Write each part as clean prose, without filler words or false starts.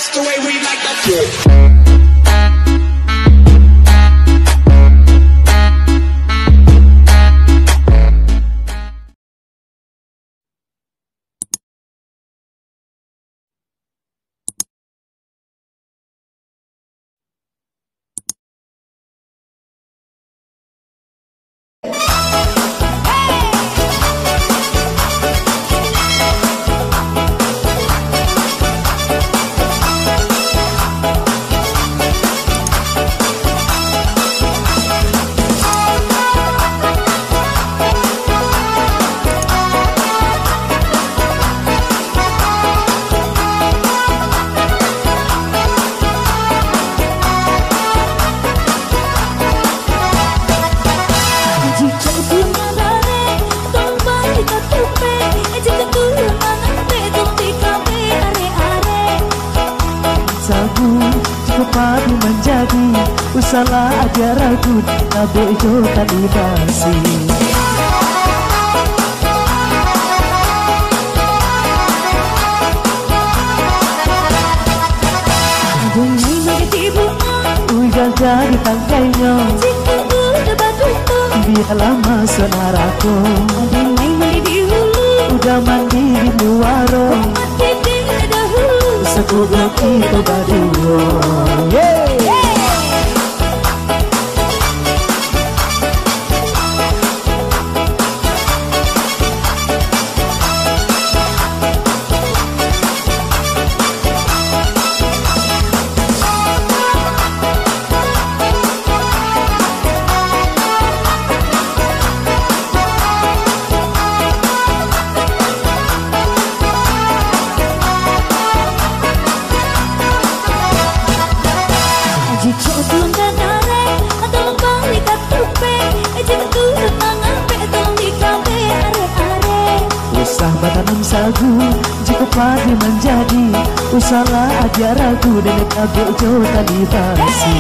That's the way we like to do it. Salah aja ragu, nabe jo kalibasi. Bunyi menitibu, udah jadi tangkainya. jika udah batu, Biar lama sonaraku. bunyi meniti hulu, Udah mandi di muaro, mati di dahulu. sekutu kita berdua. Jika belum tenare, tolong balik katupe. Jika turun mangape, tolong dikabe are-are. Usah batanam sagu, jika padi menjadi. Usahlah aja ragu, dan kabel jo kalibasi.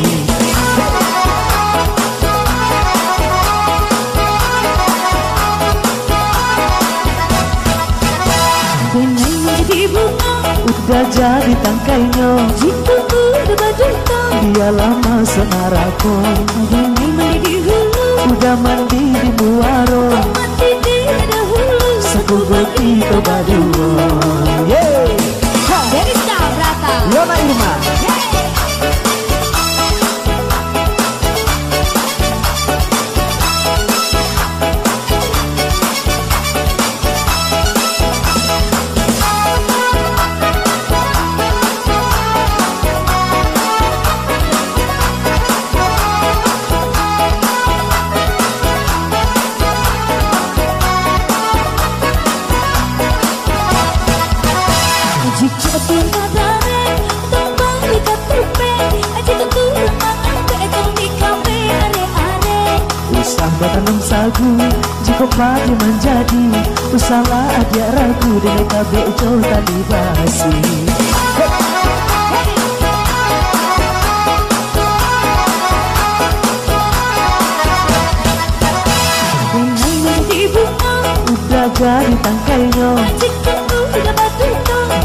Bunyi meniti bunga, Udah jadi tangkainya. jika udah batu, Dia lama sonaraku. bunyi meniti hulu, Udah mandi di muaro, mati di dahulu. sekutu kita berdua. Dari Brata. Yona Irma. Jika pun kadare, tolong balik katupe. Jika turun mangape, tolong dikabe are-are. Usah batanam sagu, jika padi menjadi. Usahlah aja ragu, dan kabel jo kalibasi. Bunyi meniti bunga, Udah jadi tangkainya. jika udah batu,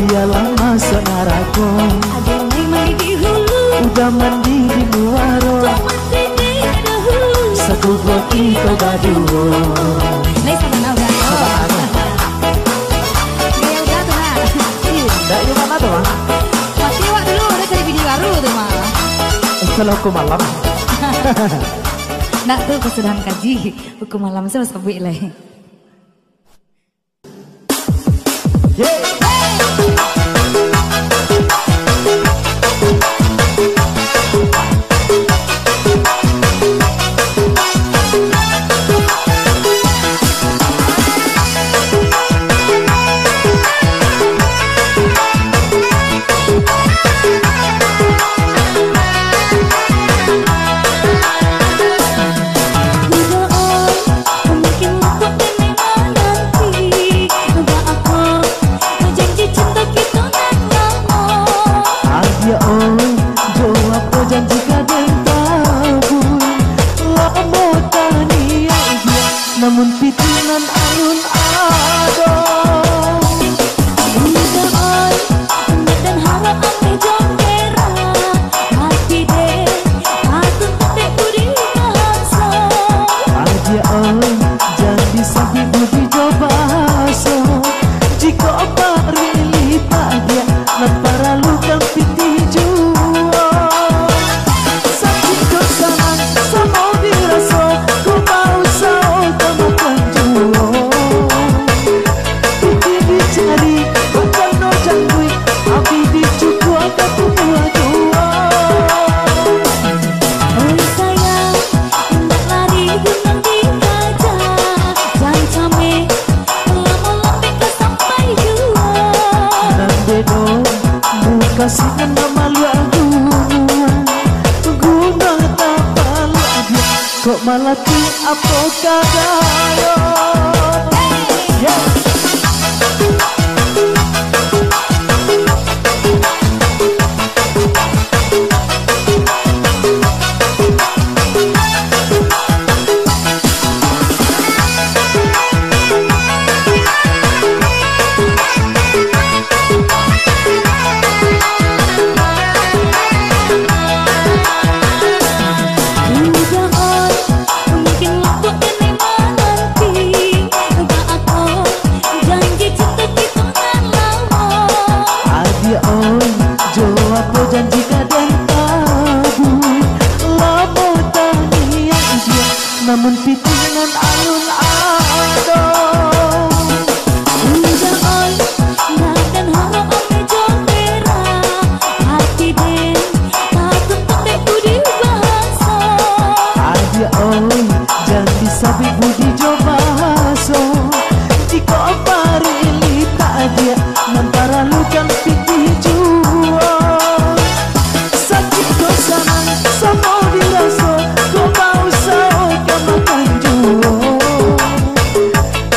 Dia lama sonaraku. bunyi meniti hulu, Udah mandi di muaro, mati di dahulu. sekutu kita berdua. Lai sama na udah. Gaya udah tuh mah. Nggak yang mana tuh mah? Pasti wak dulu udah cari video baru tuh mah. Kalau aku malam. Nak tuh kesudahan kaji hukum malam sama sabi lah. Mungkin untuk nanti, coba aku malaki apa kadayo. Namun pikiran alun ado Ujang oi Nadan harap ame jomera Hati den Takut tak budi bahasa Adia oi Jangan sabi budi jo bahaso Jika pari lita adia Nantara lukan pitih jua Sakit ko sanang Sama diraso Ko mau sao kamakan jua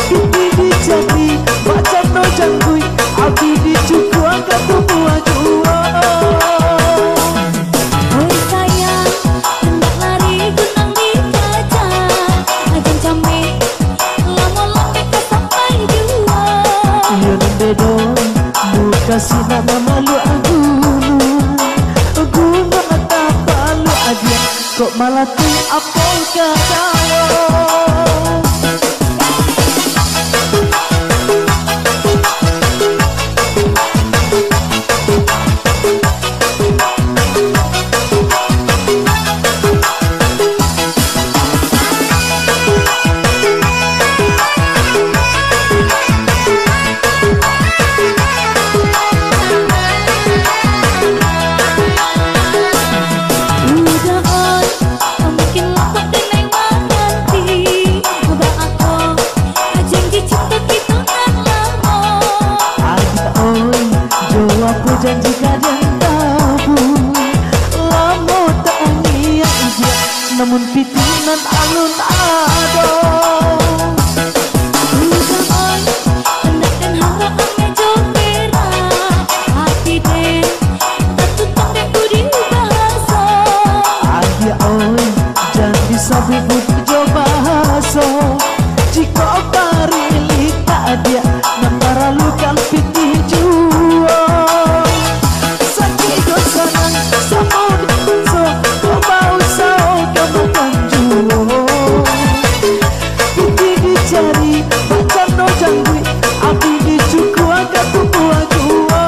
Pitih dijadi Baca no janggui Abi dicuku angkat tubuh jua Oi sayang Hendak lari gunung di kaca Ajan came Lama lambe ke sampai jua Iya nembe dong Muka si nama malu Guna tak palu adia Kok malah tu apa kadayo. Ujang oi Mungkin lapok denai menanti Ubah aku Janji cinta kita kan lama Adik oi Jawab ku janji kadang tabu Lama tak niat dia Namun pitinan alun ado Ujang oi Hendakkan harap ame jomera Hati den Takut tak budi bahasa Adia oi Jangan sabi budi jo bahaso Jika pari lita dia Nantara lukan pitih jua Sakit ko sanang Sama dikuso Ko mau sao kamakan jua Pitih dicari Baca no janggui Abi dicuku angkat tubuh jua.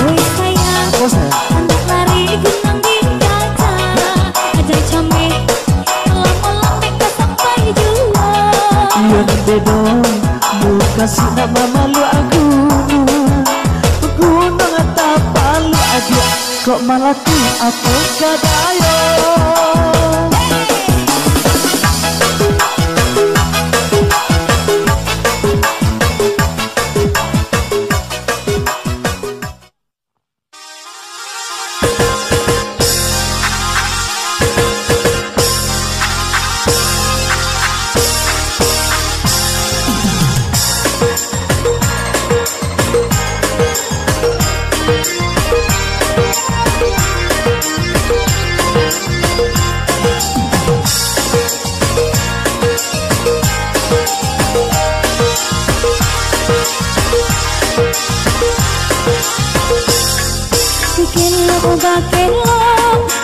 Oi sayang Apa sayang? Hendak lari gunung di kaca Ajan came Lama lambe ke sampai jua Iya nembe dong Muka si nama malu Gunung tak palu adia Kok malah tu apa kadayo.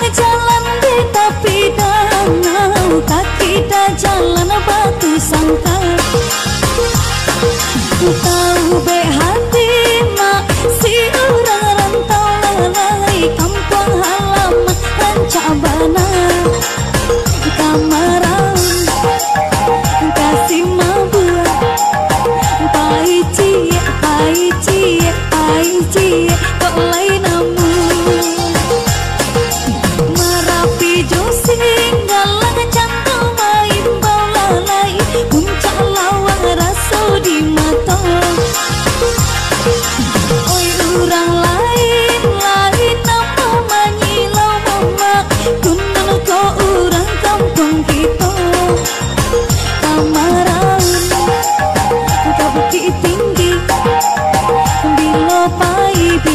Jalan di tapi danau Kaki dah jalan batu sangkal Tahu be hati mak Si orang rantau lalai Kampung halaman Rancak Bana Kamaran Kasih mabua Pai cie, pai cie, pai cie Kok lain namu Merapi josing Galang cantum main bau lalai Puncak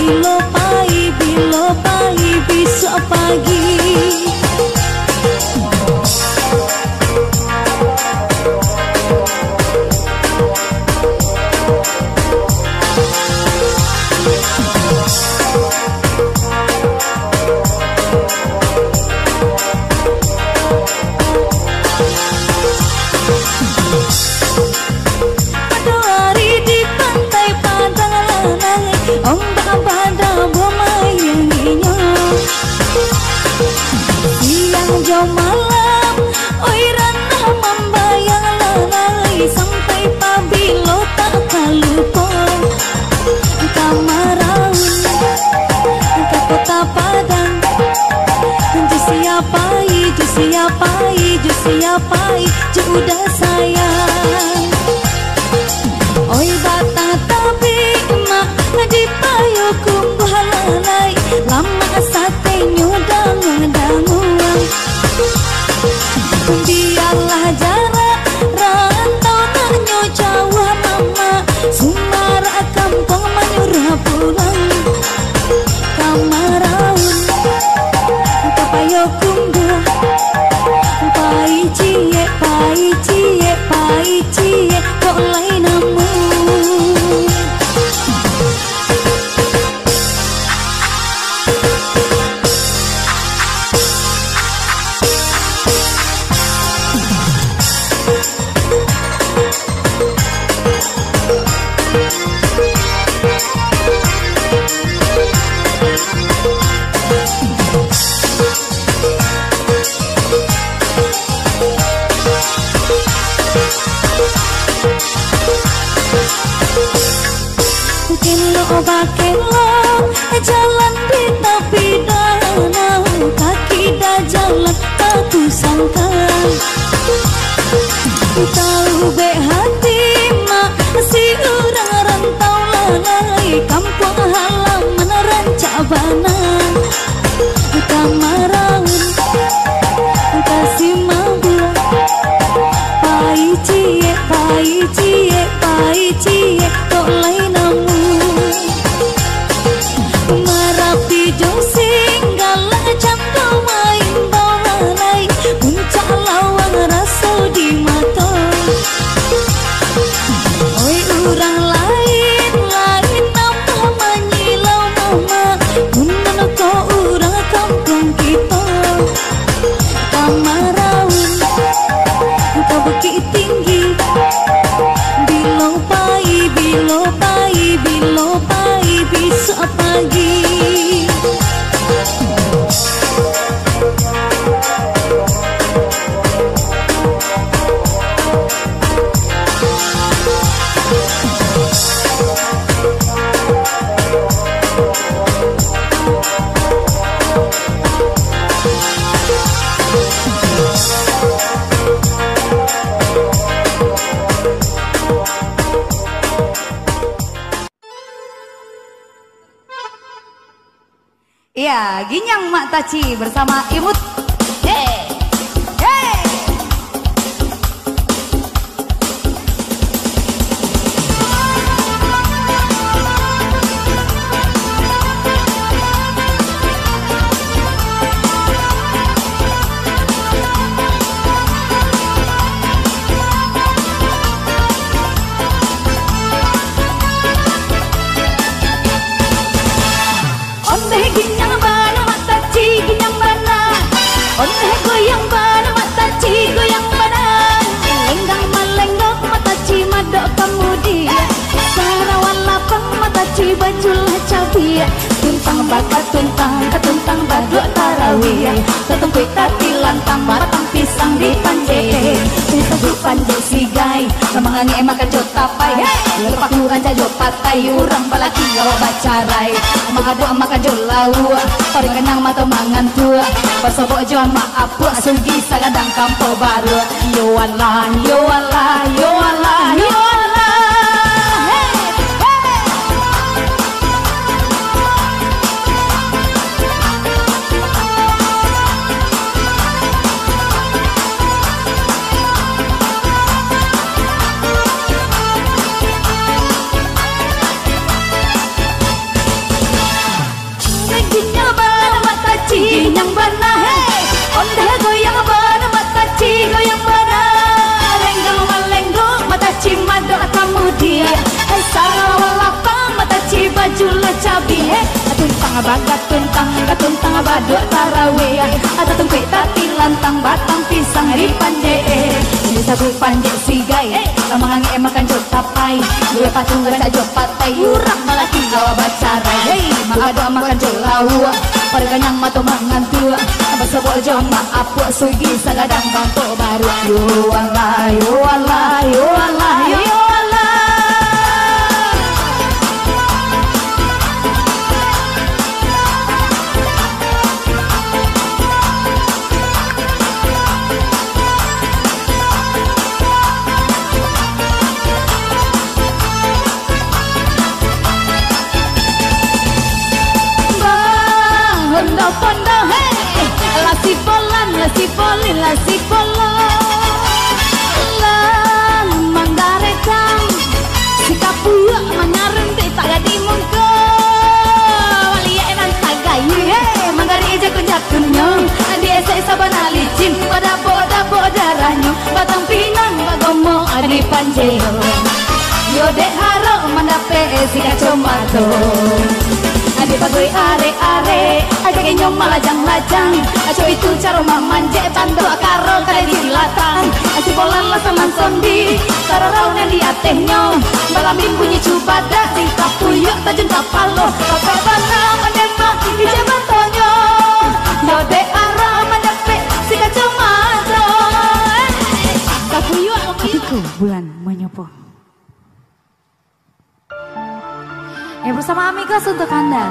bilopai besok pagi. Ombak pada bermainnya siang jauh malam, oi ranah membayang lalai sampai pabilo tak kalupa kamaraun ke kota Padang. Siapai, udah sayang. Oi bata tapi emak di payo kumbu halalai lama sate nyudang-danguang. Biarlah jarak rantau tak jauh mama, Sumara kampung menyuruh pulang kamaraun kapayo kumbu pai cie kok lain namu. Kelo jalan di tepi danau, kaki dah jalan aku sangka. Tahu be hati mak si orang rantau lalai kampung halaman Rancabana kamaraun kasih mabu pai cie kok lain namu. Marapi josing galak canto main bawarai puncak lawang rasa di mata. Oi urang lain nama manyilau mama punan ko urang kampung kita kamaraun kau bukit tinggi bilopai besok pagi. Iya, Ginyang Mak Taci bersama Imut. Hey, hey. Ondeh Ginyang bana Mak Taci Ginyang bana, ondeh goyang bana Mak Taci goyang bana, lenggang malenggok Mak Taci madok kemudi, sarawan lapang Mak Taci bajulah cabi, tuntang bakat tuntang baduk tarawih, tetempui tati lantang matang pisang di panje, disebut panje sigai, semangani makan jot tapai, lepak luran jajot patai, urang balaki gawa bacarai, magado makan jot lau, orang kenang mata mangan tua, bersobok jual maaf buat sugi sagadang kampo baru, yo Allah, yo Allah, yo Allah, yo Allah. yang benar. Hey, onde goyang benar, mata ci goyang benar. Lenggang melenggok, mata ci mado kamu dia. Hey, sarawal lapang, mata ci baju lo cabi. Hey, tuntang bagat tuntang baduk tarawih. Ada tumpik tapi lantang batang pisang di panje. Bisa ku panje sigai, lamangan makan jok tapai. Gue patung gak jok patai, urang malah tiga bacarai. Hey, ada makan jok lawa, perganyang mato mangan tua. Apa sebol jom maaf sugi sagadang bangko baru. Yo Allah, yo Allah, yo Allah, yo Allah. Pondo hey, lasi polin lasi polo lan manggarekang sikapuya mangarente tagadi mungko wali enan tagayu hey manggari eja kunjakunyo adi esa sabana licin pada boda ranyo batang pinang bagomo adi panjeo yo dek haro mandape sikacomato adi bagoi are aja kenyom malajang-lajang aco itu cara mamanje bantu karo kali dilatang asi bolan lasaman sondi karo raunen di atehnya balamin bunyi cubada sing kapuyuk tajun kapalo kape bana menema di jabatonyo yode ara mendape si kacamata kapuyuk Hatiku bulan menyopo. Ya bersama Amigos untuk Anda.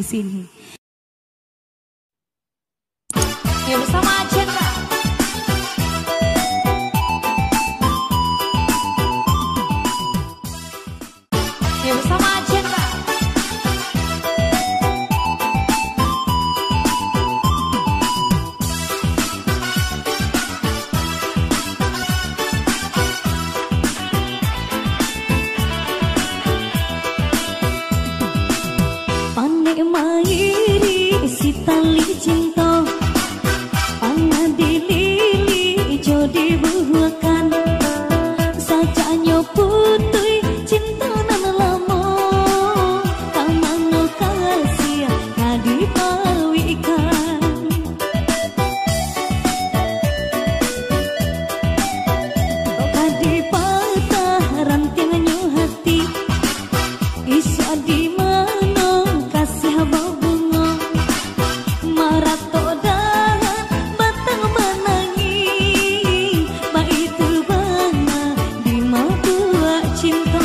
di sini. Ya bersama Cendra. Ya bersama Cendra. Pandai mairi si tali cinta, pangadili jodi buahkan, sajanya putui cinta nan lama, kamano kasih kadipawikan. Kadipatah rantingnya hati, isu di mana kasih bunga, marato dan batang menangi, baik itu bana di mata cinta.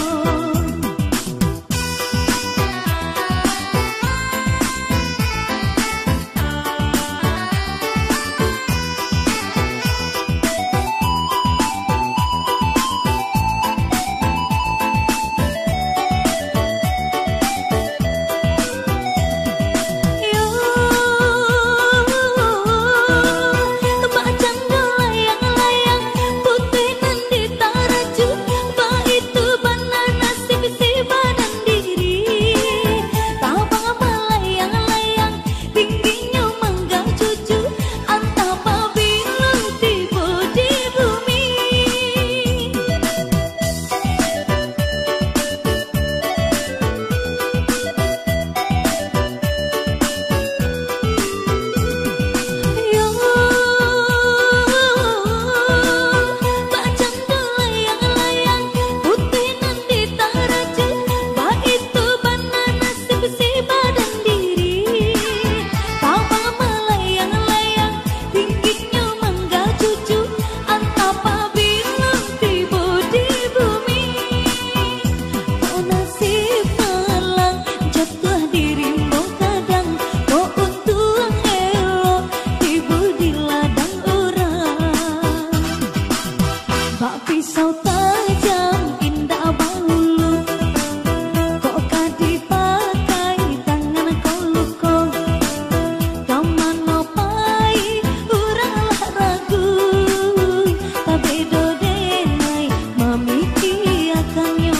Pisau tajam indah bahulu, kok kadipakai tangan kau luko, kau manopai uralah ragu, tak bedo denai mamikiakannya.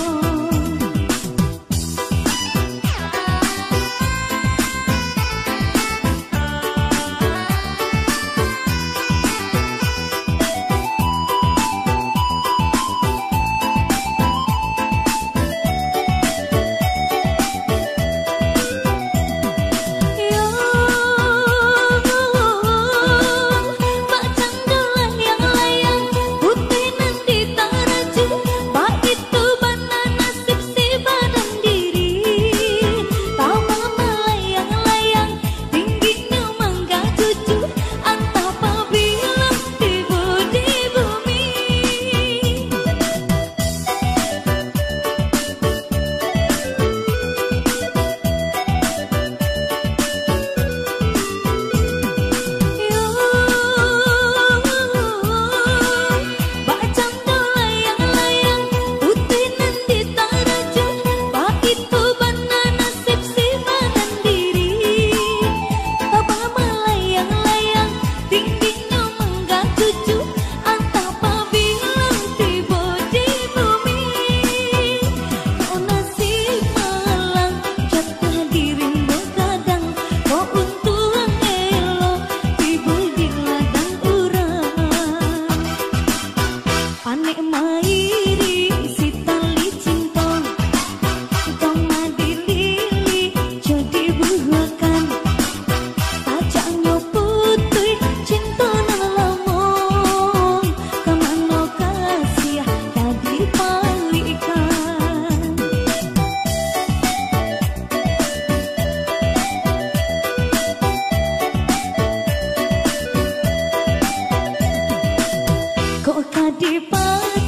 Kok kadipakai